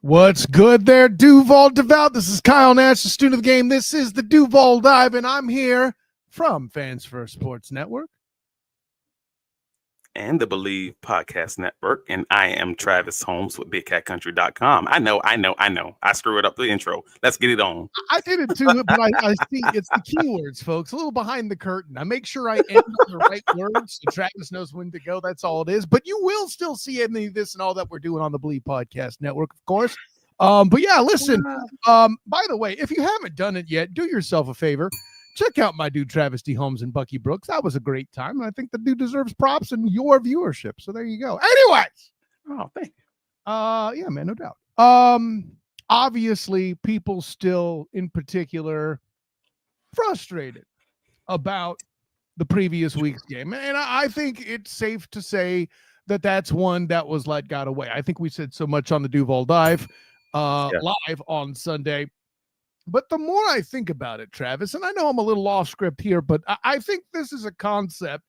What's good there, Duval Dive? This is Kyle Nash, the student of the game. This is the Duval Dive, and I'm here from Fans First Sports Network. And the Believe Podcast Network. And I am Travis Holmes with BigCatCountry.com. I know. I screwed up the intro. Let's get it on. I did it too, but I see it's the keywords, folks. A little behind the curtain. I make sure I end on the right words so Travis knows when to go. That's all it is. But you will still see any of this and all that we're doing on the Believe Podcast Network, of course. But yeah, listen. By the way, if you haven't done it yet, do yourself a favor. Check out my dude Travis D. Holmes and Bucky Brooks. That was a great time, and I think the dude deserves props and your viewership. So there you go. Anyways, thank you. Yeah, man, no doubt. Obviously, people still, in particular, frustrated about the previous week's game, and I think it's safe to say that that's one that was got away. I think we said so much on the Duval Dive live on Sunday. But the more I think about it, Travis, and I know I'm a little off script here, but I think this is a concept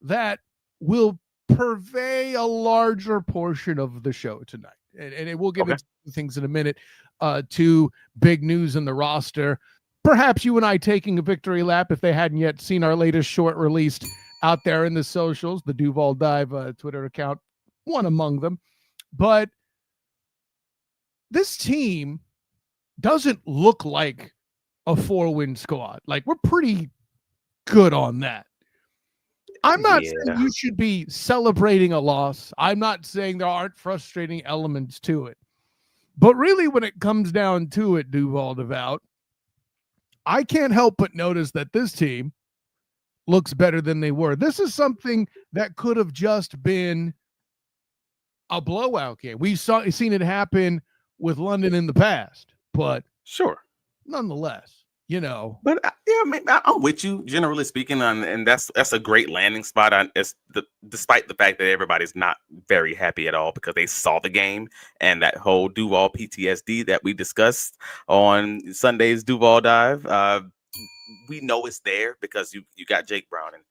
that will purvey a larger portion of the show tonight. And we'll get into things in a minute, to big news in the roster. Perhaps you and I taking a victory lap if they hadn't yet seen our latest short released out there in the socials, the Duval Dive Twitter account, one among them. But this team doesn't look like a 4-win squad. We're pretty good on that. I'm not saying you should be celebrating a loss. I'm not saying there aren't frustrating elements to it. But really, when it comes down to it, Duval Devout, I can't help but notice that this team looks better than they were. This is something that could have just been a blowout game. We've seen it happen with London in the past. But sure, nonetheless, But I'm with you, generally speaking, and that's a great landing spot. Despite the fact that everybody's not very happy at all because they saw the game and that whole Duval PTSD that we discussed on Sunday's Duval Dive. We know it's there because you got Jake Brown, and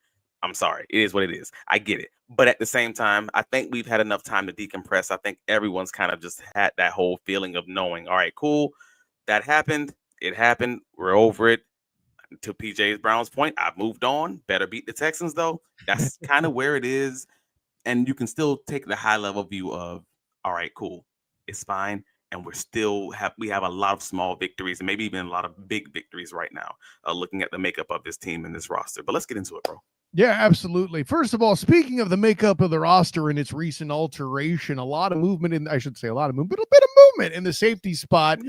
I'm sorry, it is what it is. I get it. But at the same time, I think we've had enough time to decompress. I think everyone's kind of just had that whole feeling of knowing, all right, cool, that happened. It happened. We're over it. To PJ Brown's point, I've moved on. Better beat the Texans, though. That's kind of where it is. And you can still take the high level view of, all right, cool, it's fine. And we have a lot of small victories and maybe even a lot of big victories right now, looking at the makeup of this team and this roster. But let's get into it, bro. Yeah, absolutely. First of all, speaking of the makeup of the roster and its recent alteration, a lot of movement a bit of movement in the safety spot.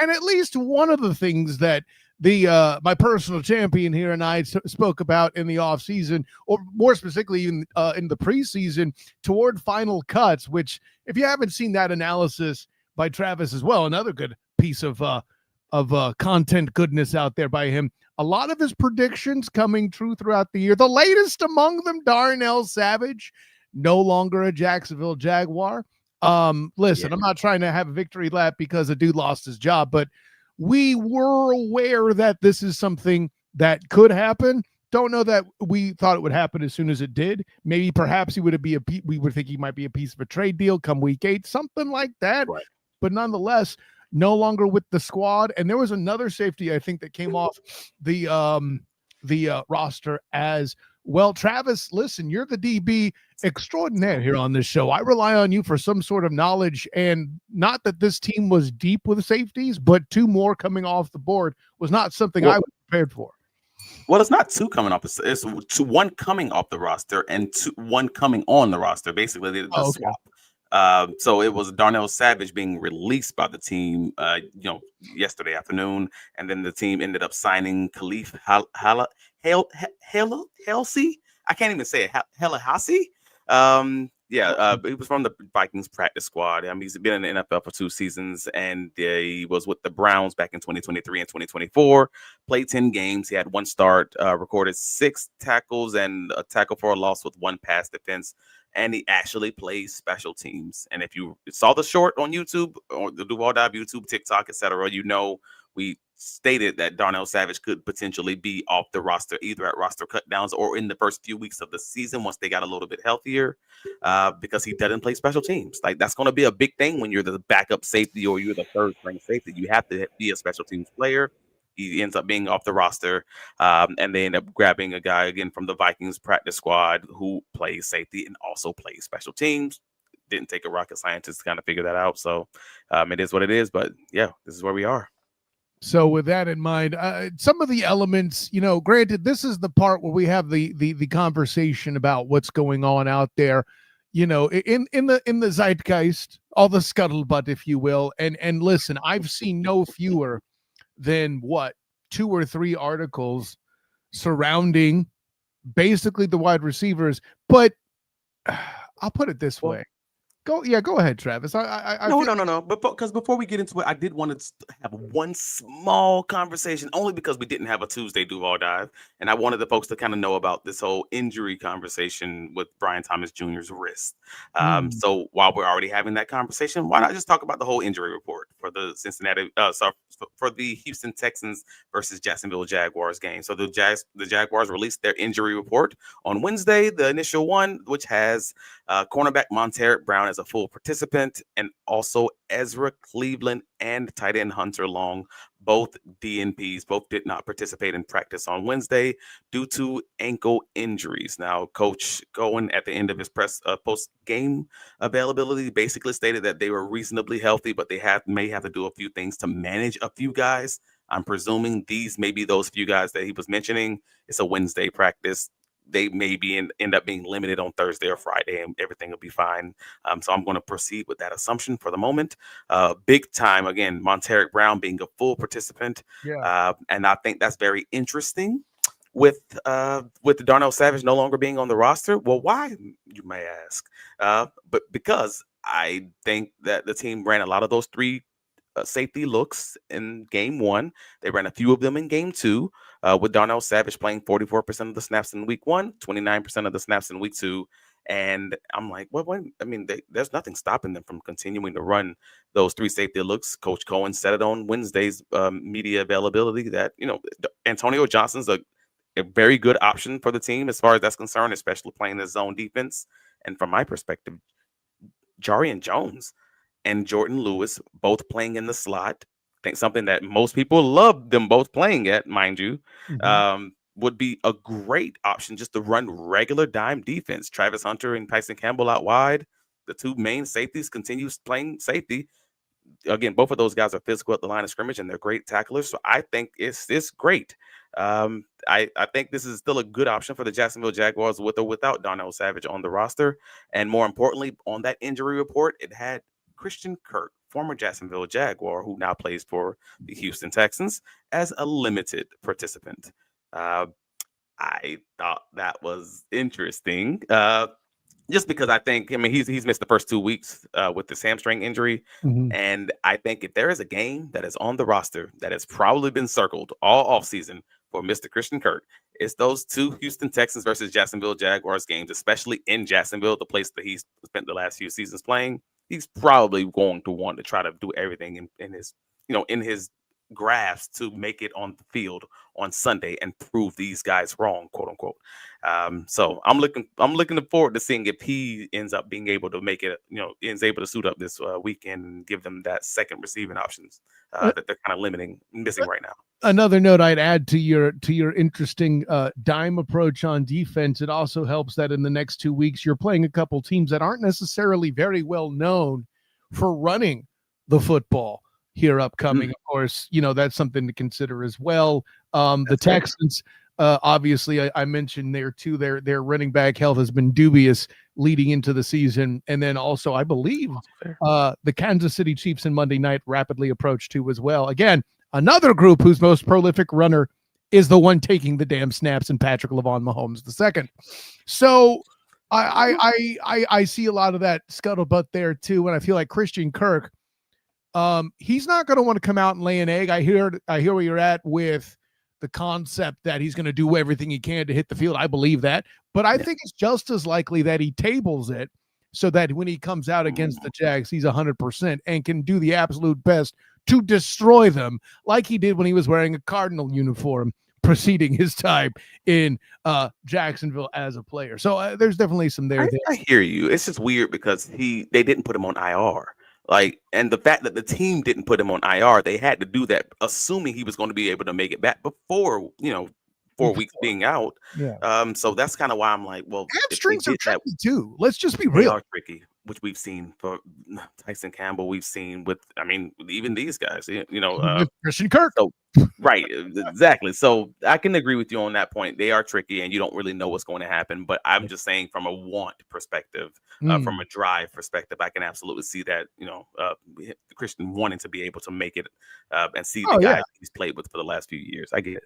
And at least one of the things that my personal champion here and I spoke about in the offseason, or more specifically in the preseason, toward final cuts, which if you haven't seen that analysis by Travis as well, another good piece of content goodness out there by him. A lot of his predictions coming true throughout the year. The latest among them, Darnell Savage, no longer a Jacksonville Jaguar. Listen, I'm not trying to have a victory lap because a dude lost his job, but we were aware that this is something that could happen. Don't know that we thought it would happen as soon as it did. Maybe perhaps we would think he might be a piece of a trade deal come week 8, something like that. Right. But nonetheless, no longer with the squad. And there was another safety, I think, that came off the roster as well. Travis, listen, you're the DB extraordinaire here on this show. I rely on you for some sort of knowledge, and not that this team was deep with safeties, but 2 more coming off the board was not something I was prepared for. Well, it's not 2 coming off. It's 1 coming off the roster and 1 coming on the roster. Basically, the swap. So it was Darnell Savage being released by the team, yesterday afternoon, and then the team ended up signing Khalif Halsey. I can't even say it. Halsey. He was from the Vikings practice squad. I mean, he's been in the NFL for 2 seasons, and he was with the Browns back in 2023 and 2024. Played 10 games. He had 1 start, recorded 6 tackles and a tackle for a loss with 1 pass defense. And he actually plays special teams. And if you saw the short on YouTube or the Duval Dive YouTube, TikTok, etc., we stated that Darnell Savage could potentially be off the roster, either at roster cutdowns or in the first few weeks of the season once they got a little bit healthier, because he doesn't play special teams. Like, that's going to be a big thing when you're the backup safety or you're the third string safety. You have to be a special teams player. He ends up being off the roster, and they end up grabbing a guy again from the Vikings practice squad who plays safety and also plays special teams. Didn't take a rocket scientist to kind of figure that out. So it is what it is. But yeah, this is where we are. So with that in mind, some of the elements, granted, this is the part where we have the conversation about what's going on out there, in the zeitgeist, all the scuttlebutt, if you will. And listen, I've seen no fewer than 2 or 3 articles surrounding basically the wide receivers. But I'll put it this way. Go ahead, Travis. No. But because before we get into it, I did want to have one small conversation, only because we didn't have a Tuesday Duval Dive, and I wanted the folks to kind of know about this whole injury conversation with Brian Thomas Jr.'s wrist. So while we're already having that conversation, why not just talk about the whole injury report for the for the Houston Texans versus Jacksonville Jaguars game? So the Jaguars released their injury report on Wednesday, the initial one, which has cornerback Montaric Brown as a full participant, and also Ezra Cleveland and tight end Hunter Long, both DNPs, both did not participate in practice on Wednesday due to ankle injuries. Now, Coach Cohen, at the end of his post-game availability, basically stated that they were reasonably healthy, but they may have to do a few things to manage a few guys. I'm presuming these may be those few guys that he was mentioning. It's a Wednesday practice. They may end up being limited on Thursday or Friday, and everything will be fine. So I'm going to proceed with that assumption for the moment. Big time, again, Montaric Brown being a full participant. Yeah. And I think that's very interesting with Darnell Savage no longer being on the roster. Well, why, you may ask? But because I think that the team ran a lot of those 3 safety looks in game 1. They ran a few of them in game 2, with Darnell Savage playing 44% of the snaps in week 1, 29% of the snaps in week 2. And I'm like, there's nothing stopping them from continuing to run those 3 safety looks. Coach Cohen said it on Wednesday's media availability that, Antonio Johnson's a very good option for the team as far as that's concerned, especially playing the zone defense. And from my perspective, Jarian Jones and Jordan Lewis both playing in the slot. I think something that most people love them both playing at, mind you, would be a great option just to run regular dime defense. Travis Hunter and Tyson Campbell out wide. The 2 main safeties continues playing safety. Again, both of those guys are physical at the line of scrimmage, and they're great tacklers. So I think it's great. I think this is still a good option for the Jacksonville Jaguars with or without Darnell Savage on the roster. And more importantly, on that injury report, it had Christian Kirk, former Jacksonville Jaguar, who now plays for the Houston Texans, as a limited participant. I thought that was interesting, just because I think, he's missed the first 2 weeks with this hamstring injury. And I think if there is a game that is on the roster that has probably been circled all offseason for Mr. Christian Kirk, it's those 2 Houston Texans versus Jacksonville Jaguars games, especially in Jacksonville, the place that he's spent the last few seasons playing. He's probably going to want to try to do everything in his grasp to make it on the field on Sunday and prove these guys wrong, quote unquote. So I'm looking forward to seeing if he ends up being able to make it, is able to suit up this weekend and give them that second receiving options that they're kind of missing right now. Another note I'd add to your interesting dime approach on defense. It also helps that in the next 2 weeks, you're playing a couple teams that aren't necessarily very well known for running the football here upcoming. Of course, that's something to consider as well. The Texans, obviously, I mentioned there too, their running back health has been dubious leading into the season. And then also, I believe the Kansas City Chiefs in Monday night rapidly approach too as well. Again, another group whose most prolific runner is the one taking the damn snaps, and Patrick LaVon Mahomes II. So I see a lot of that scuttlebutt there too, and I feel like Christian Kirk, he's not going to want to come out and lay an egg. I hear where you're at with the concept that he's going to do everything he can to hit the field. I believe that, but I think it's just as likely that he tables it so that when he comes out against the Jags, he's 100% and can do the absolute best to destroy them, like he did when he was wearing a Cardinal uniform preceding his time in Jacksonville as a player. So there's definitely some there. I hear you. It's just weird because they didn't put him on IR. Like, and the fact that the team didn't put him on IR, they had to do that, assuming he was going to be able to make it back before, 4 weeks being out. Yeah. So that's kind of why I'm like, well, hamstrings are tricky too. Let's just be real. They are tricky, which we've seen for Tyson Campbell. We've seen with, even these guys, Christian Kirk. So, right, exactly. So I can agree with you on that point. They are tricky, and you don't really know what's going to happen. But I'm just saying, from a want perspective, from a drive perspective, I can absolutely see that. Christian wanting to be able to make it and see the guys he's played with for the last few years. I get it.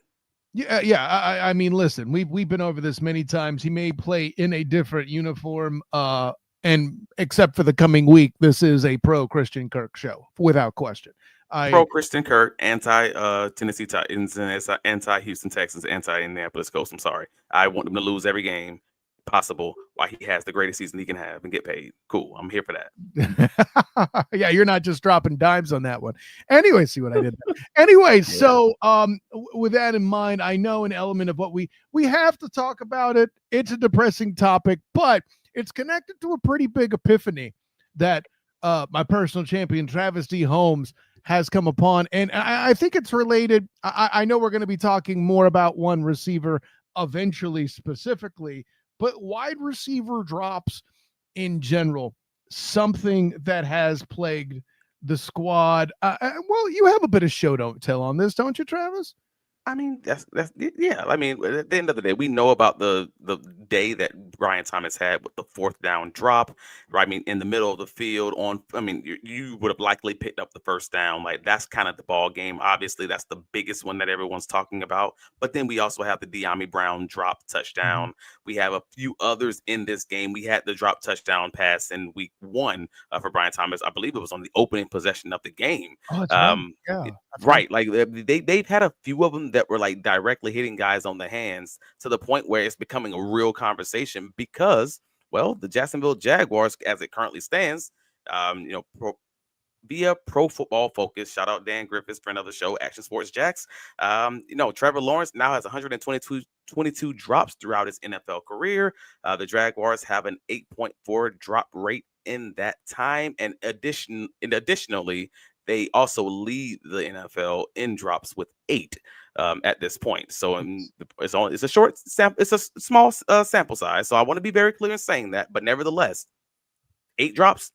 Yeah. I mean, listen, we've been over this many times. He may play in a different uniform, and except for the coming week, this is a pro Christian Kirk show without question. Pro Christian Kirk, anti Tennessee Titans, and anti Houston Texans, anti Indianapolis Colts. I'm sorry, I want them to lose every game possible while he has the greatest season he can have and get paid. Cool, I'm here for that. Yeah, you're not just dropping dimes on that one. Anyway, see what I did there. Anyway, so with that in mind, I know an element of what we have to talk about it. It's a depressing topic, but it's connected to a pretty big epiphany that my personal champion Travis D. Holmes has come upon, and I think it's related. I know we're going to be talking more about one receiver eventually specifically, but wide receiver drops in general, something that has plagued the squad. Well, you have a bit of show don't tell on this, don't you, Travis? That's yeah. At the end of the day, we know about the day that Brian Thomas had with the 4th down drop, right? In the middle of the field you would have likely picked up the 1st down. Like, that's kind of the ball game. Obviously, that's the biggest one that everyone's talking about. But then we also have the De'Ami Brown drop touchdown. We have a few others in this game. We had the drop touchdown pass in week 1 for Brian Thomas. I believe it was on the opening possession of the game. Oh, that's right. Yeah. Right. Like, they've had a few of them that were like directly hitting guys on the hands to the point where it's becoming a real conversation because, well, the Jacksonville Jaguars, as it currently stands, via Pro Football Focus, shout out Dan Griffiths, friend of the show, Action Sports Jacks. Trevor Lawrence now has 122 drops throughout his NFL career. The Jaguars have an 8.4 drop rate in that time, and additionally, they also lead the NFL in drops with 8 at this point. So it's a short sample. It's a small sample size. So I want to be very clear in saying that. But nevertheless, 8 drops,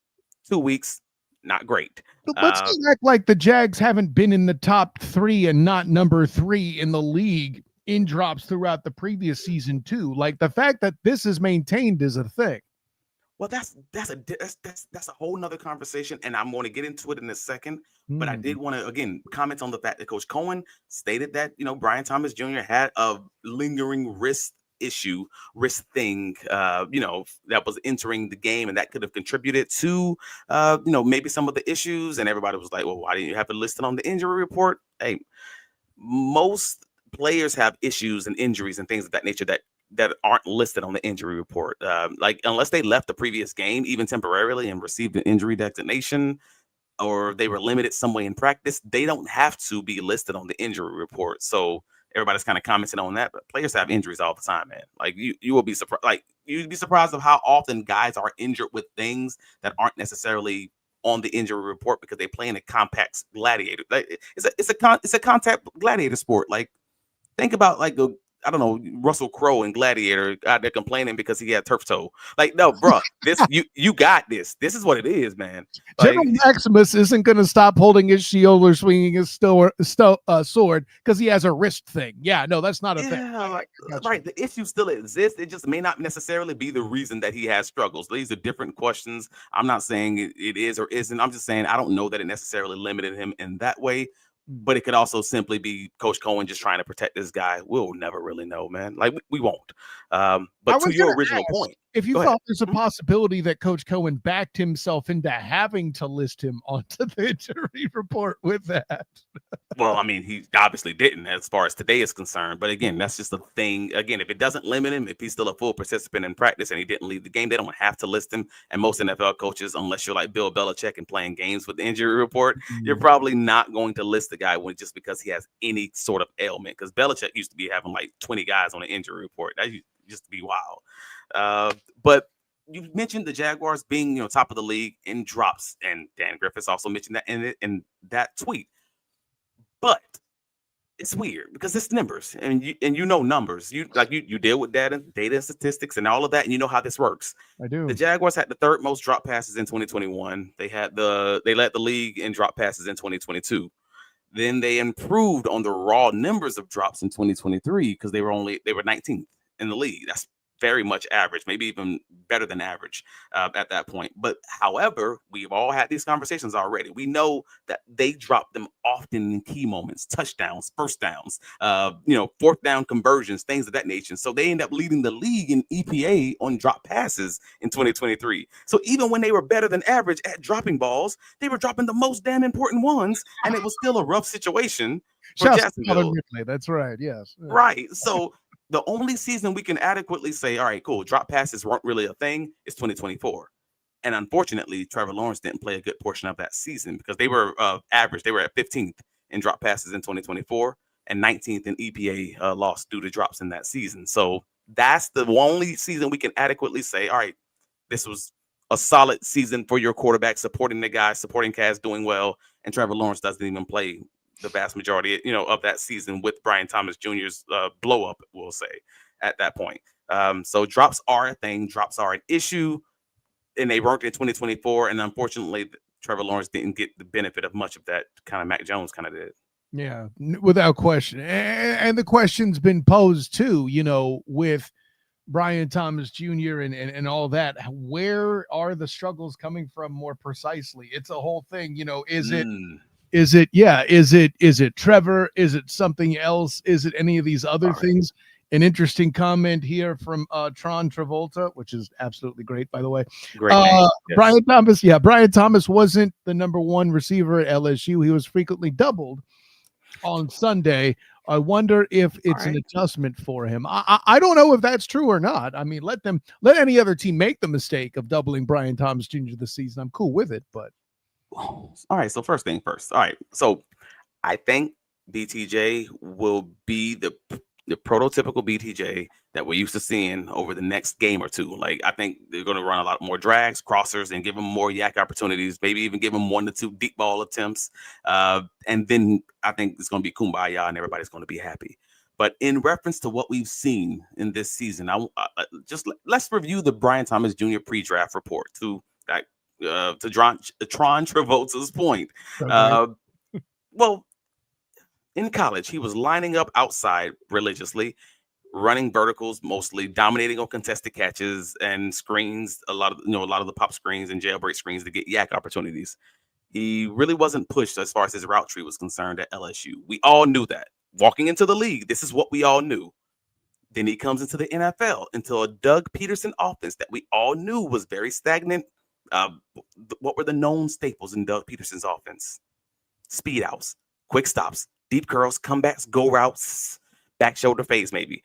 2 weeks, not great. Let's just act like the Jags haven't been in the top 3 and not number 3 in the league in drops throughout the previous season too. Like, the fact that this is maintained is a thing. Well, that's a whole nother conversation, and I'm going to get into it in a second. But I did want to again comment on the fact that Coach Cohen stated that Brian Thomas Jr. had a lingering wrist thing, that was entering the game, and that could have contributed to maybe some of the issues. And everybody was like, well, why didn't you have it listed on the injury report? Hey, most players have issues and injuries and things of that nature that aren't listed on the injury report. Unless they left the previous game, even temporarily, and received an injury designation, or they were limited some way in practice, they don't have to be listed on the injury report. So everybody's kind of commenting on that, but players have injuries all the time, man. Like, you will be surprised. Like, you'd be surprised of how often guys are injured with things that aren't necessarily on the injury report because they play in a compact gladiator. Like, it's a contact gladiator sport. Like, think about Russell Crowe in Gladiator out there complaining because he had turf toe. Like, no, bro, you got this. This is what it is, man. Like, General Maximus isn't going to stop holding his shield or swinging his sword because he has a wrist thing. Yeah, no, that's not a thing. Right. The issue still exists. It just may not necessarily be the reason that he has struggles. These are different questions. I'm not saying it is or isn't. I'm just saying I don't know that it necessarily limited him in that way. but it could also simply be Coach Cohen just trying to protect this guy. We'll never really know, man. Like we won't. I But to was going your to original ask point, if you go ahead. thought there's a possibility that Coach Cohen backed himself into having to list him onto the injury report with that. Well, I mean, he obviously didn't as far as today is concerned. But again, that's just a thing. Again, if it doesn't limit him, if he's still a full participant in practice and he didn't leave the game, they don't have to list him. And most NFL coaches, unless you're like Bill Belichick and playing games with the injury report, you're probably not going to list the guy when just because he has any sort of ailment. Because Belichick used to be having like 20 guys on the injury report. That used to be wild. But you mentioned the Jaguars being, top of the league in drops, and Dan Griffiths also mentioned that in that tweet. But it's weird because it's numbers, and you know numbers. You deal with data and statistics and all of that, and you know how this works. I do. The Jaguars had the third most drop passes in 2021. They led the league in drop passes in 2022. Then they improved on the raw numbers of drops in 2023 because they were 19th in the league. That's very much average, maybe even better than average at that point. But however, we've all had these conversations already. We know that they drop them often in key moments, touchdowns, first downs, fourth down conversions, things of that nature. So they end up leading the league in EPA on drop passes in 2023. So even when they were better than average at dropping balls, they were dropping the most damn important ones, and it was still a rough situation for Jacksonville. That's right. Yes. Right. So the only season we can adequately say, all right, cool, drop passes weren't really a thing, is 2024. And unfortunately, Trevor Lawrence didn't play a good portion of that season because they were average. They were at 15th in drop passes in 2024 and 19th in EPA loss due to drops in that season. So that's the only season we can adequately say, all right, this was a solid season for your quarterback, supporting the guy, supporting Kaz doing well, and Trevor Lawrence doesn't even play the vast majority, of that season with Brian Thomas Jr.'s blow up, we'll say, at that point. So drops are a thing. Drops are an issue, and they worked in 2024. And unfortunately, Trevor Lawrence didn't get the benefit of much of that. Kind of Mac Jones kind of did. Yeah, without question. And the question's been posed too, with Brian Thomas Jr. and all that. Where are the struggles coming from more precisely? It's a whole thing. Is it Trevor? Is it something else? Is it any of these other things? An interesting comment here from Tron Travolta, which is absolutely great, by the way. Great name. Yes. Brian Thomas wasn't the number one receiver at LSU. He was frequently doubled on Sunday. I wonder if it's an adjustment for him. I don't know if that's true or not. I mean, let any other team make the mistake of doubling Brian Thomas Jr. this season. I'm cool with it, but. All right. So first thing first. All right. So I think BTJ will be the prototypical BTJ that we're used to seeing over the next game or two. Like, I think they're going to run a lot more drags, crossers, and give him more yak opportunities, maybe even give him 1 to 2 deep ball attempts. And then I think it's going to be kumbaya and everybody's going to be happy. But in reference to what we've seen in this season, let's review the Brian Thomas Jr. pre-draft report to Tron Travolta's point. Well, in college, he was lining up outside religiously, running verticals, mostly dominating on contested catches and screens, a lot of the pop screens and jailbreak screens to get yak opportunities. He really wasn't pushed as far as his route tree was concerned at LSU. We all knew that. Walking into the league, this is what we all knew. Then he comes into the NFL, into a Doug Peterson offense that we all knew was very stagnant. What were the known staples in Doug Peterson's offense? Speed outs, quick stops, deep curls, comebacks, go routes, back shoulder fades maybe.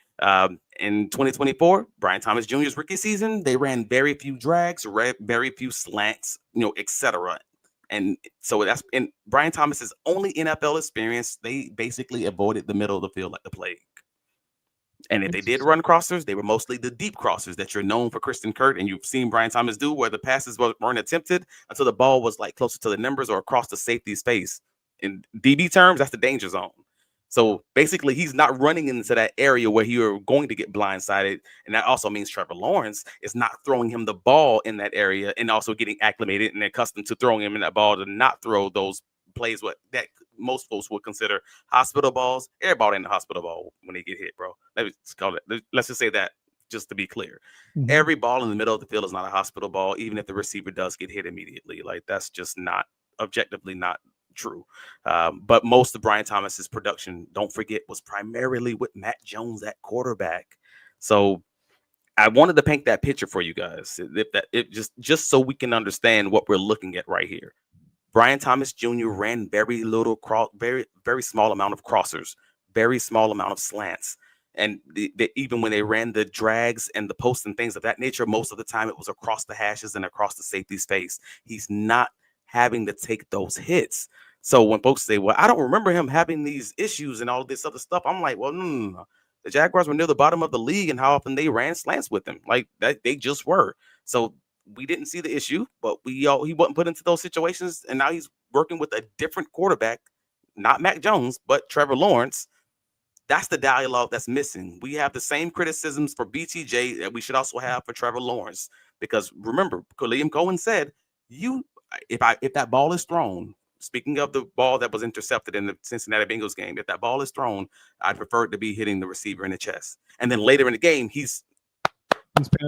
In 2024, Brian Thomas Jr.'s rookie season, they ran very few drags, very few slants, etc. And so that's in Brian Thomas's only NFL experience. They basically avoided the middle of the field like the plague. And if they did run crossers, they were mostly the deep crossers that you're known for Kristen Kurt, and you've seen Brian Thomas do, where the passes weren't attempted until the ball was like closer to the numbers or across the safety's face. In DB terms, that's the danger zone. So basically, he's not running into that area where you're going to get blindsided. And that also means Trevor Lawrence is not throwing him the ball in that area and also getting acclimated and accustomed to throwing him in that ball to not throw those plays that most folks would consider hospital balls. Everybody in the hospital ball when they get hit, bro. Let's just say that, just to be clear. Mm-hmm. Every ball in the middle of the field is not a hospital ball, even if the receiver does get hit immediately. Like, that's just not objectively not true. But most of Brian Thomas's production, don't forget, was primarily with Matt Jones at quarterback. So I wanted to paint that picture for you guys, just so we can understand what we're looking at right here. Brian Thomas Jr. ran very small amount of crossers, very small amount of slants. And even when they ran the drags and the posts and things of that nature, most of the time it was across the hashes and across the safety's face. He's not having to take those hits. So when folks say, well, I don't remember him having these issues and all this other stuff, I'm like, well, no. The Jaguars were near the bottom of the league and how often they ran slants with him. Like that, they just were. So we didn't see the issue, but he wasn't put into those situations, and now he's working with a different quarterback, not Mac Jones, but Trevor Lawrence. That's the dialogue that's missing. We have the same criticisms for BTJ that we should also have for Trevor Lawrence, because remember, Liam Cohen said, if that ball is thrown, speaking of the ball that was intercepted in the Cincinnati Bengals game, if that ball is thrown, I'd prefer it to be hitting the receiver in the chest. And then later in the game, he's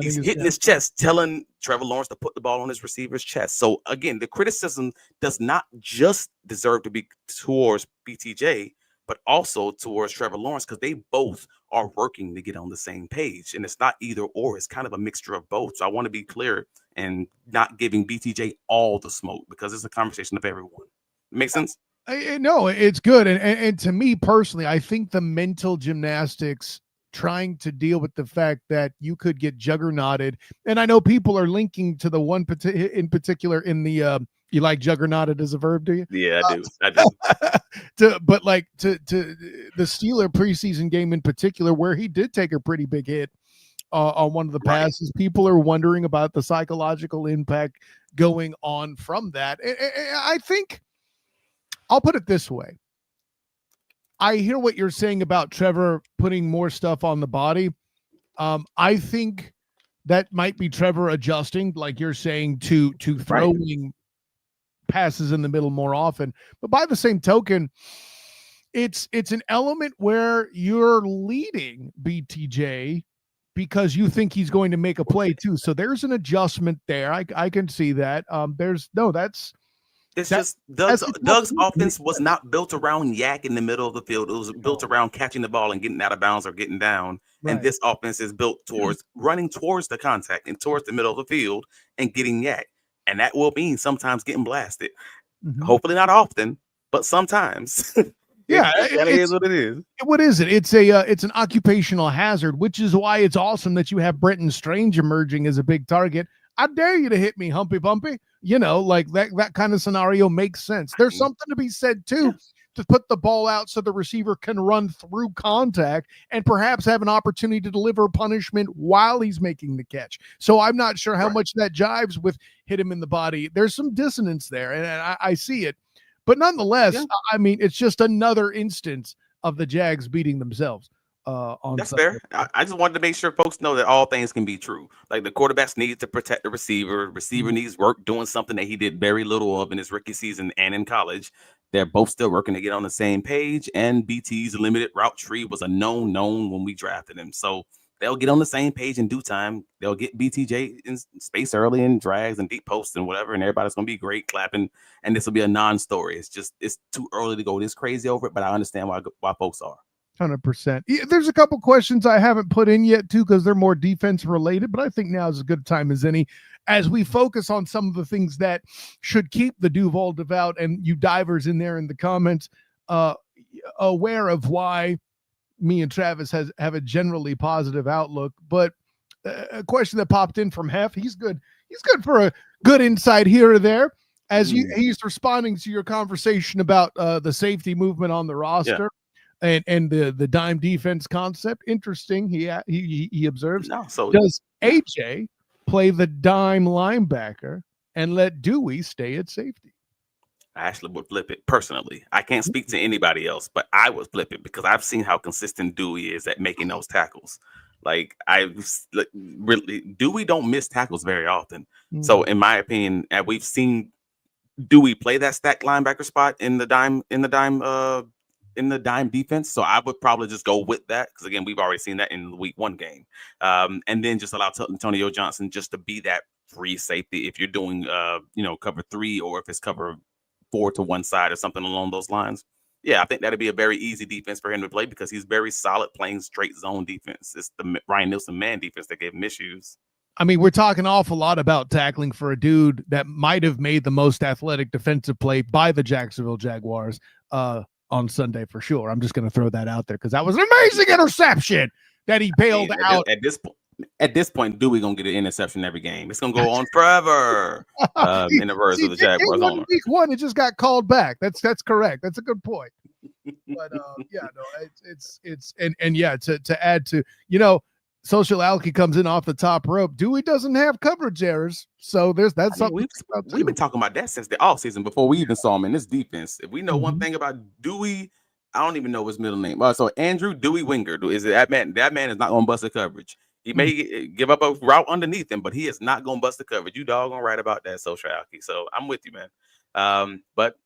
hitting his chest, telling Trevor Lawrence to put the ball on his receiver's chest. So again, the criticism does not just deserve to be towards BTJ, but also towards Trevor Lawrence, because they both are working to get on the same page. And it's not either or, it's kind of a mixture of both. So I want to be clear and not giving BTJ all the smoke, because it's a conversation of everyone. Make sense? No, it's good. And to me personally, I think the mental gymnastics trying to deal with the fact that you could get juggernauted. And I know people are linking to the one in particular in the, you like juggernauted as a verb, do you? Yeah, I do. But like to the Steeler preseason game in particular, where he did take a pretty big hit on one of the passes, people are wondering about the psychological impact going on from that. I think I'll put it this way. I hear what you're saying about Trevor putting more stuff on the body. I think that might be Trevor adjusting, like you're saying, to throwing passes in the middle more often. But by the same token, it's an element where you're leading BTJ because you think he's going to make a play too. So there's an adjustment there. I can see that. It's just Doug's offense was not built around yak in the middle of the field. It was built around catching the ball and getting out of bounds or getting down. Right. And this offense is built towards running towards the contact and towards the middle of the field and getting yak. And that will mean sometimes getting blasted. Mm-hmm. Hopefully not often, but sometimes. Yeah, that is what it is. What is it? It's an occupational hazard, which is why it's awesome that you have Brenton Strange emerging as a big target. I dare you to hit me, Humpy Bumpy. You know, like that kind of scenario makes sense. There's something to be said, too, to put the ball out so the receiver can run through contact and perhaps have an opportunity to deliver punishment while he's making the catch. So I'm not sure how much that jives with hit him in the body. There's some dissonance there, and I see it. But nonetheless, I mean, it's just another instance of the Jags beating themselves. That's fair. I just wanted to make sure folks know that all things can be true. Like the quarterbacks need to protect the receiver. Receiver needs work doing something that he did very little of in his rookie season and in college. They're both still working to get on the same page. And BT's limited route tree was a known when we drafted him. So they'll get on the same page in due time. They'll get BTJ in space early and drags and deep posts and whatever. And everybody's going to be great clapping. And this will be a non-story. It's too early to go this crazy over it. But I understand why folks are. 100%. There's a couple questions I haven't put in yet too, because they're more defense related, but I think now is as good a time as any as we focus on some of the things that should keep the Duval Dive and you divers in there in the comments aware of why me and Travis have a generally positive outlook. But a question that popped in from Hef, he's good for a good insight here or there as he's responding to your conversation about the safety movement on the roster. Yeah. And the dime defense concept. Interesting. He observes. Does AJ play the dime linebacker and let Dewey stay at safety? I actually would flip it personally. I can't speak to anybody else, but I would flip it because I've seen how consistent Dewey is at making those tackles. Like Dewey don't miss tackles very often. So in my opinion, and we've seen Dewey play that stack linebacker spot in the dime defense. So I would probably just go with that because, again, we've already seen that in the week 1 game. And then just allow Antonio Johnson just to be that free safety if you're doing, cover 3 or if it's cover 4 to one side or something along those lines. Yeah, I think that'd be a very easy defense for him to play because he's very solid playing straight zone defense. It's the Ryan Nielsen man defense that gave him issues. I mean, we're talking an awful lot about tackling for a dude that might have made the most athletic defensive play by the Jacksonville Jaguars on Sunday for sure. I'm just going to throw that out there because that was an amazing interception that he bailed out. At this point, Dewey gonna get an interception every game. It's gonna go on forever. In the words of the Jaguars owner. Week 1, it just got called back. That's correct. That's a good point. But yeah, no, it's yeah, to add to, Social Alki comes in off the top rope. Dewey doesn't have coverage errors, so that's something we've been talking about that since the offseason before we even saw him in this defense. If we know one thing about Dewey, I don't even know his middle name. So Andrew Dewey Winger is that man? That man is not gonna bust the coverage. He may give up a route underneath him, but he is not going to bust the coverage. You doggone right about that, Social Alki. So I'm with you, man. But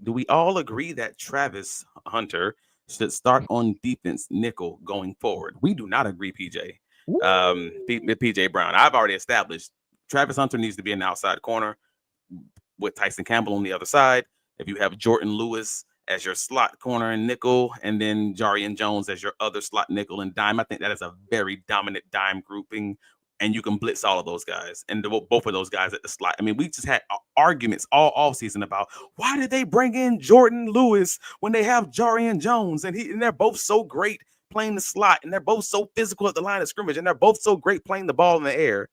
do we all agree that Travis Hunter should start on defense nickel going forward? We do not agree, PJ. PJ Brown. I've already established Travis Hunter needs to be an outside corner with Tyson Campbell on the other side. If you have Jordan Lewis as your slot corner and nickel, and then Jarian Jones as your other slot nickel and dime, I think that is a very dominant dime grouping, and you can blitz all of those guys and both of those guys at the slot. I mean, we just had arguments all offseason about why did they bring in Jordan Lewis when they have Jarian Jones, and they're both so great playing the slot, and they're both so physical at the line of scrimmage, and they're both so great playing the ball in the air,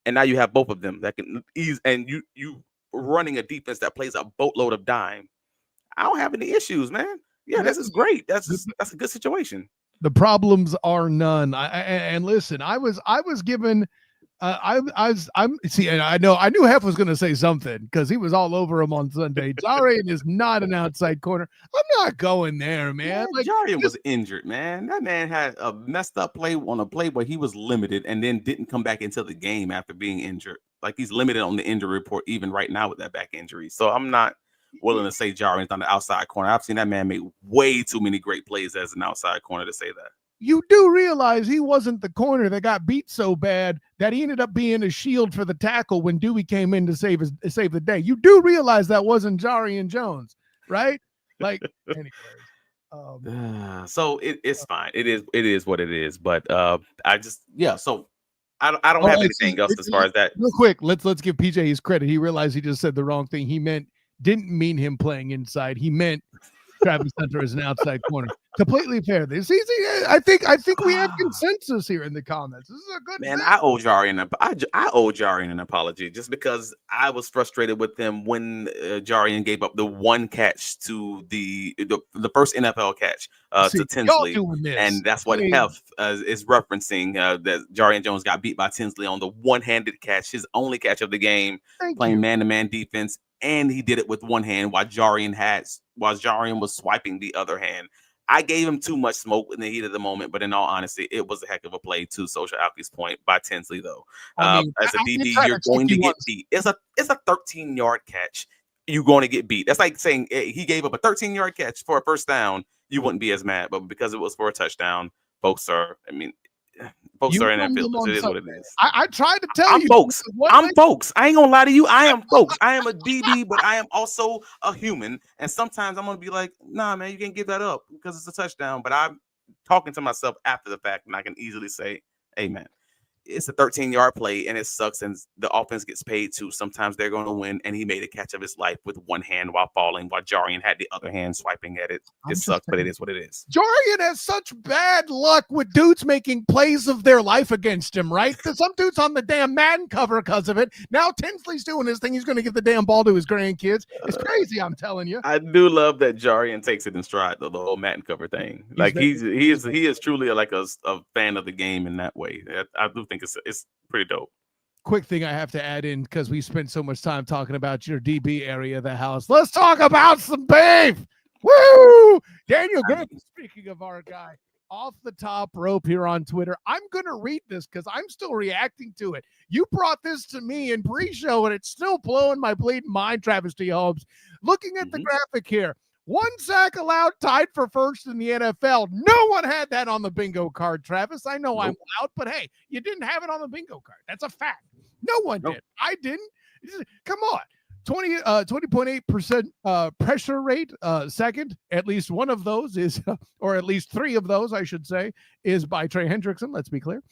and now you have both of them that can ease, and you running a defense that plays a boatload of dime. I don't have any issues, man. Yeah, this is great. That's a good situation. The problems are none. And listen, I was given. I'm see, and I knew Hef was going to say something because he was all over him on Sunday. Jarian is not an outside corner. I'm not going there, man. Jarian was injured, man. That man had a messed up play on a play where he was limited and then didn't come back into the game after being injured. Like, he's limited on the injury report even right now with that back injury. So I'm not willing to say Jarian's on the outside corner. I've seen that man make way too many great plays as an outside corner to say that. You do realize he wasn't the corner that got beat so bad that he ended up being a shield for the tackle when Dewey came in to save the day. You do realize that wasn't Jarian Jones, right? Like, anyways. So it's fine. It is what it is. But I just So I don't have anything else as far as that. Real quick, let's give PJ his credit. He realized he just said the wrong thing. He didn't mean him playing inside. He meant Travis Hunter as an outside corner. Completely fair. This easy. I think we have consensus here in the comments. This is a good man. I owe Jarian an apology just because I was frustrated with him when Jarian gave up the one catch to the first NFL catch to Tinsley, and that's what Hef is referencing. That Jarian Jones got beat by Tinsley on the one-handed catch, his only catch of the game, playing man-to-man defense. And he did it with one hand while Jarian was swiping the other hand. I gave him too much smoke in the heat of the moment, but in all honesty, it was a heck of a play to Social Alki's point by Tinsley, though. As a DB, you're going to get beat. It's a 13-yard catch. You're going to get beat. That's like saying he gave up a 13-yard catch for a first down. You wouldn't be as mad, but because it was for a touchdown, folks are in that field. It is what it is. I tried to tell you. I'm folks. I ain't gonna lie to you. I am folks. I am a DB, but I am also a human. And sometimes I'm gonna be like, nah, man, you can't give that up because it's a touchdown. But I'm talking to myself after the fact, and I can easily say, hey, man, it's a 13-yard play, and it sucks, and the offense gets paid too. Sometimes they're going to win, and he made a catch of his life with one hand while falling, while Jarian had the other hand swiping at it. It sucks, but it is what it is. Jarian has such bad luck with dudes making plays of their life against him, right? Because some dude's on the damn Madden cover because of it. Now Tinsley's doing his thing. He's going to give the damn ball to his grandkids. It's crazy, I'm telling you. I do love that Jarian takes it in stride, the whole Madden cover thing. Like, he is truly like a fan of the game in that way. I do think it's pretty dope. Quick thing I have to add in because we spent so much time talking about your DB area of the house. Let's talk about some beef. Woo! Daniel Griffin, speaking of our guy, off the top rope here on Twitter. I'm going to read this because I'm still reacting to it. You brought this to me in pre-show, and it's still blowing my bleeding mind, Travis T. Holmes. Looking at the graphic here, 1 sack allowed, tied for first in the NFL. No one had that on the bingo card, Travis. I know I'm loud, but hey, you didn't have it on the bingo card. That's a fact. No one did. I didn't. Come on. 20.8% pressure rate. Second, at least one of those is, or at least three of those, I should say, is by Trey Hendrickson. Let's be clear.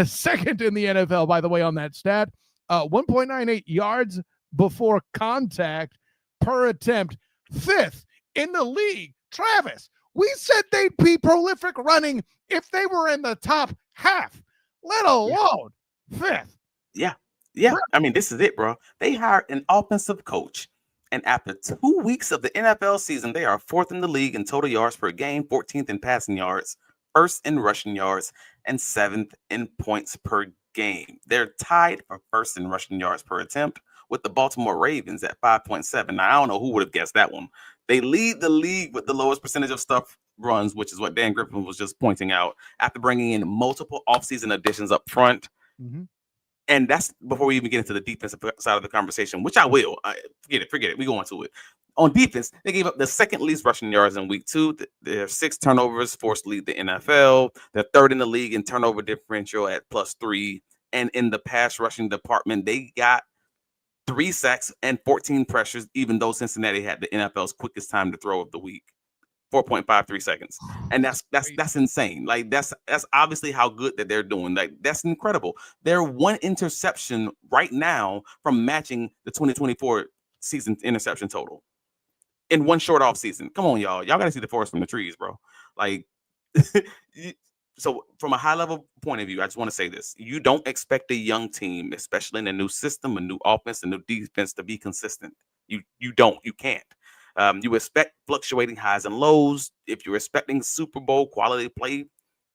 Second in the NFL, by the way, on that stat. 1.98 yards before contact per attempt. Fifth in the league. Travis, we said they'd be prolific running if they were in the top half, let alone fifth. Yeah. I mean, this is it, bro. They hired an offensive coach, and after 2 weeks of the NFL season, they are fourth in the league in total yards per game, 14th in passing yards, first in rushing yards, and seventh in points per game. They're tied for first in rushing yards per attempt with the Baltimore Ravens at 5.7. Now, I don't know who would have guessed that one. They lead the league with the lowest percentage of stuff runs, which is what Dan Griffin was just pointing out, after bringing in multiple offseason additions up front. Mm-hmm. And that's before we even get into the defensive side of the conversation, which I will. Forget it. We go into it. On defense, they gave up the second least rushing yards in week 2. Their 6 turnovers forced lead the NFL. They're third in the league in turnover differential at +3. And in the pass rushing department, they got 3 sacks and 14 pressures, even though Cincinnati had the NFL's quickest time to throw of the week. 4.53 seconds. And that's insane. Like that's obviously how good that they're doing. Like that's incredible. They're one interception right now from matching the 2024 season interception total in one short off season. Come on, y'all. Y'all got to see the forest from the trees, bro. Like, so from a high level point of view, I just want to say this. You don't expect a young team, especially in a new system, a new offense, a new defense, to be consistent. You can't. You expect fluctuating highs and lows. If you're expecting Super Bowl quality play,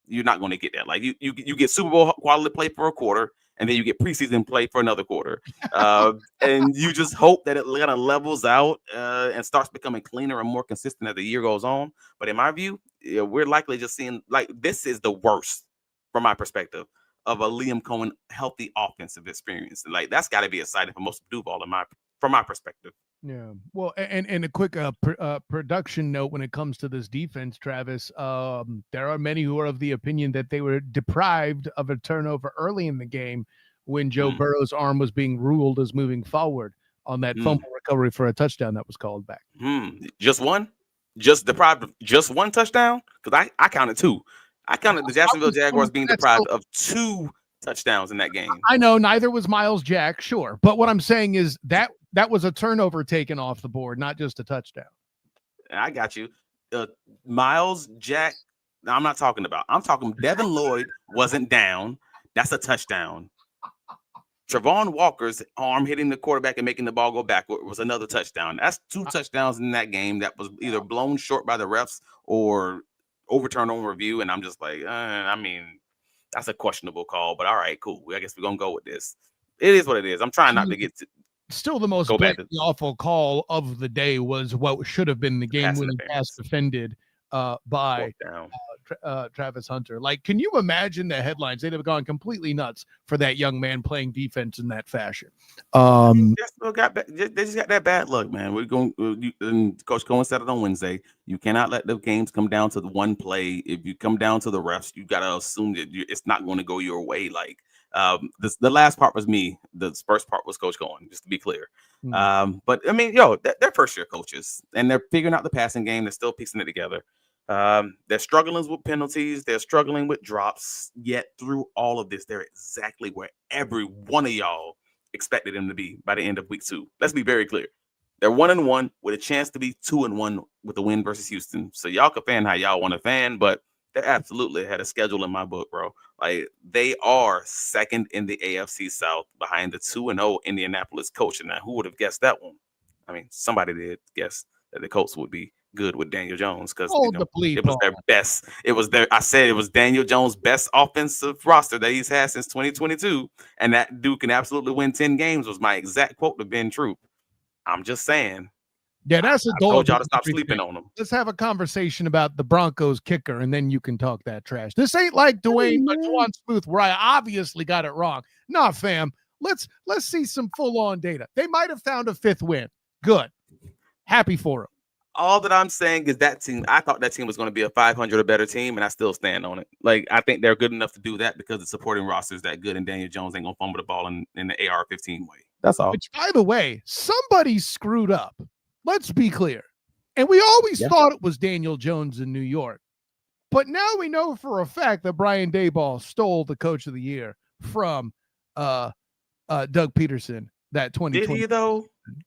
you're not going to get that. Like you get Super Bowl quality play for a quarter, and then you get preseason play for another quarter, and you just hope that it kind of levels out and starts becoming cleaner and more consistent as the year goes on. But in my view, we're likely just seeing like this is the worst from my perspective of a Liam Cohen healthy offensive experience. Like that's got to be exciting for most of Duval from my perspective. Yeah. Well, and a quick production note when it comes to this defense, Travis, there are many who are of the opinion that they were deprived of a turnover early in the game when Joe Burrow's arm was being ruled as moving forward on that fumble recovery for a touchdown that was called back. Just one? Just deprived of just one touchdown? Because I counted 2. I counted the Jacksonville Jaguars being deprived of 2 touchdowns in that game. I know neither was Miles Jack, sure. But what I'm saying is that was a turnover taken off the board, not just a touchdown. I got you. Miles Jack, I'm not talking about. I'm talking Devin Lloyd wasn't down. That's a touchdown. Travon Walker's arm hitting the quarterback and making the ball go backward was another touchdown. That's 2 touchdowns in that game that was either blown short by the refs or overturned on review. And I'm just like, I mean, that's a questionable call. But all right, cool. I guess we're going to go with this. It is what it is. I'm trying not to get to. Still, the most awful call of the day was what should have been the game-winning pass defended by Travis Hunter. Like, can you imagine the headlines? They'd have gone completely nuts for that young man playing defense in that fashion. They just got that bad luck, man. We're going. Coach Cohen said it on Wednesday. You cannot let the games come down to the one play. If you come down to the refs, you got to assume that it's not going to go your way. Like. The last part was me. The first part was Coach Cohen, just to be clear. But I mean, they're first year coaches and they're figuring out the passing game. They're still piecing it together. They're struggling with penalties. They're struggling with drops. Yet through all of this, they're exactly where every one of y'all expected them to be by the end of week 2. Let's be very clear. They're 1-1 with a chance to be 2-1 with a win versus Houston. So y'all can fan how y'all want to fan, but they absolutely had a schedule in my book, bro. Like they are second in the AFC South behind the 2-0 Indianapolis Colts. Now, who would have guessed that one? I mean, somebody did guess that the Colts would be good with Daniel Jones because it was their best. I said it was Daniel Jones' best offensive roster that he's had since 2022, and that dude can absolutely win 10 games. Was my exact quote to Ben Troop. I'm just saying. Yeah, that's I told y'all to stop sleeping on them. Let's have a conversation about the Broncos kicker, and then you can talk that trash. This ain't like Dwayne Smooth, where I obviously got it wrong. Nah, fam. Let's see some full-on data. They might have found a 5th win. Good. Happy for them. All that I'm saying is that team, I thought that team was going to be a 500 or better team, and I still stand on it. Like, I think they're good enough to do that because the supporting roster is that good, and Daniel Jones ain't going to fumble the ball in the AR-15 way. That's all. Which, by the way, somebody screwed up. Let's be clear. And we always thought it was Daniel Jones in New York. But now we know for a fact that Brian Daboll stole the Coach of the Year from Doug Peterson that 2020.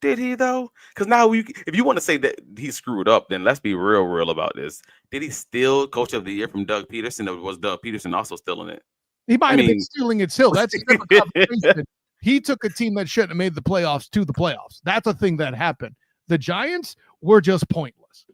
Did he though? Because now if you want to say that he screwed up, then let's be real about this. Did he steal Coach of the Year from Doug Peterson, or was Doug Peterson also stealing it? He might have been stealing it still. That's a different conversation. He took a team that shouldn't have made the playoffs to the playoffs. That's a thing that happened. The Giants were just pointless.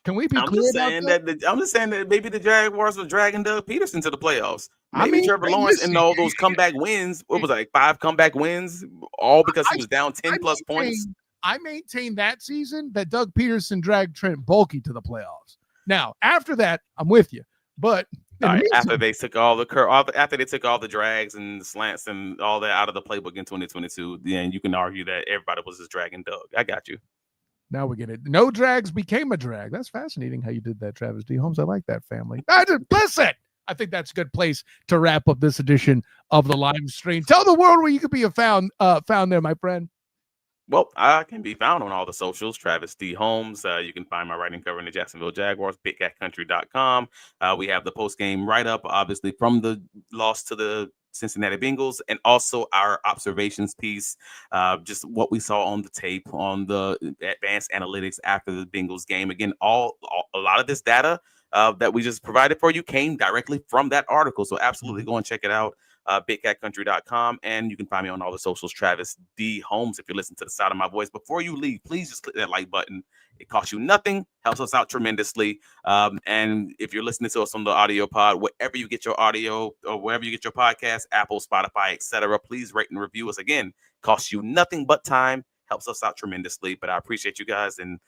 Can we be clear about that? I'm just saying that maybe the Jaguars were dragging Doug Peterson to the playoffs. Maybe Trevor Lawrence and all those comeback wins. What was it, like 5 comeback wins? All because he was down 10 plus points. I maintain that season that Doug Peterson dragged Trent Baalke to the playoffs. Now, after that, I'm with you. But after they took all the drags and slants and all that out of the playbook in 2022, then you can argue that everybody was just dragging Doug. I got you. Now we get it. No drags became a drag. That's fascinating how you did that, Travis D. Holmes. I like that family. Listen, I think that's a good place to wrap up this edition of the live stream. Tell the world where you could be found there, my friend. Well, I can be found on all the socials, Travis D. Holmes. You can find my writing covering the Jacksonville Jaguars, bigcatcountry.com. We have the post-game write-up, obviously, from the loss to the Cincinnati Bengals, and also our observations piece, just what we saw on the tape, on the advanced analytics after the Bengals game. Again, a lot of this data that we just provided for you came directly from that article. So absolutely go and check it out. BigCatCountry.com, and you can find me on all the socials, Travis D. Holmes. If you listen to the sound of my voice before you leave, please just click that like button. It costs you nothing, helps us out tremendously. And if you're listening to us on the audio pod, wherever you get your audio or wherever you get your podcast, Apple, Spotify, etc., please rate and review us. Again, costs you nothing but time, helps us out tremendously. But I appreciate you guys, and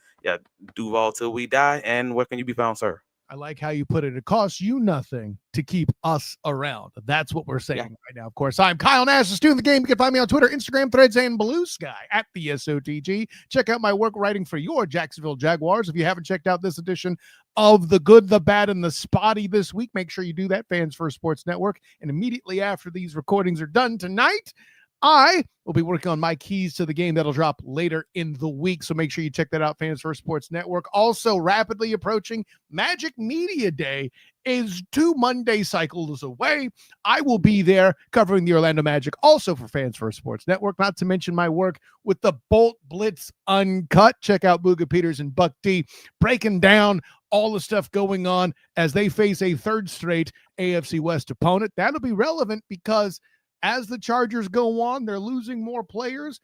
Duval till we die. And where can you be found, sir? I like how you put it. It costs you nothing to keep us around. That's what we're saying right now. Of course, I'm Kyle Nash, the student of the game. You can find me on Twitter, Instagram, Threads, and Blue Sky at the SOTG. Check out my work writing for your Jacksonville Jaguars. If you haven't checked out this edition of The Good, the Bad, and the Spotty this week, make sure you do that, Fans First Sports Network. And immediately after these recordings are done tonight, I will be working on my keys to the game that'll drop later in the week. So make sure you check that out, Fans First Sports Network. Also, rapidly approaching Magic Media Day is 2 Monday cycles away. I will be there covering the Orlando Magic, also for Fans First Sports Network, not to mention my work with the Bolt Blitz Uncut. Check out Booga Peters and Buck D breaking down all the stuff going on as they face a third straight AFC West opponent. That'll be relevant because as the Chargers go on, they're losing more players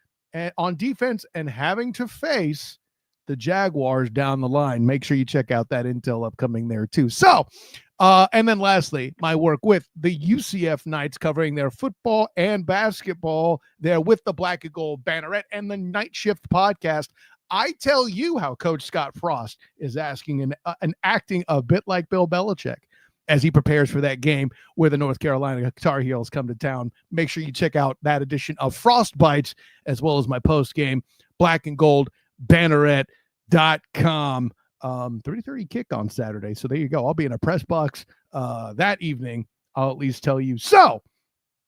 on defense and having to face the Jaguars down the line. Make sure you check out that intel upcoming there too. So, and then lastly, my work with the UCF Knights covering their football and basketball there with the Black and Gold Banneret and the Night Shift podcast. I tell you how Coach Scott Frost is asking and acting a bit like Bill Belichick as he prepares for that game where the North Carolina Tar Heels come to town. Make sure you check out that edition of Frost Bites, as well as my post-game Black and Gold Banneret.com. 3:30 kick on Saturday. So there you go. I'll be in a press box that evening. I'll at least tell you. So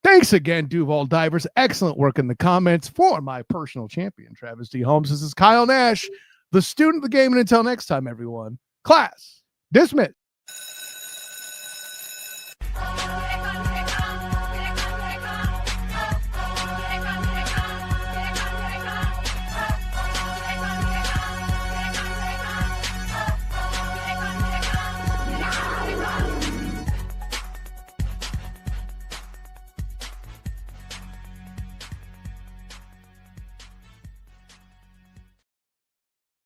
thanks again, Duval Divers. Excellent work in the comments for my personal champion, Travis D. Holmes. This is Kyle Nash, the student of the game. And until next time, everyone, class dismissed.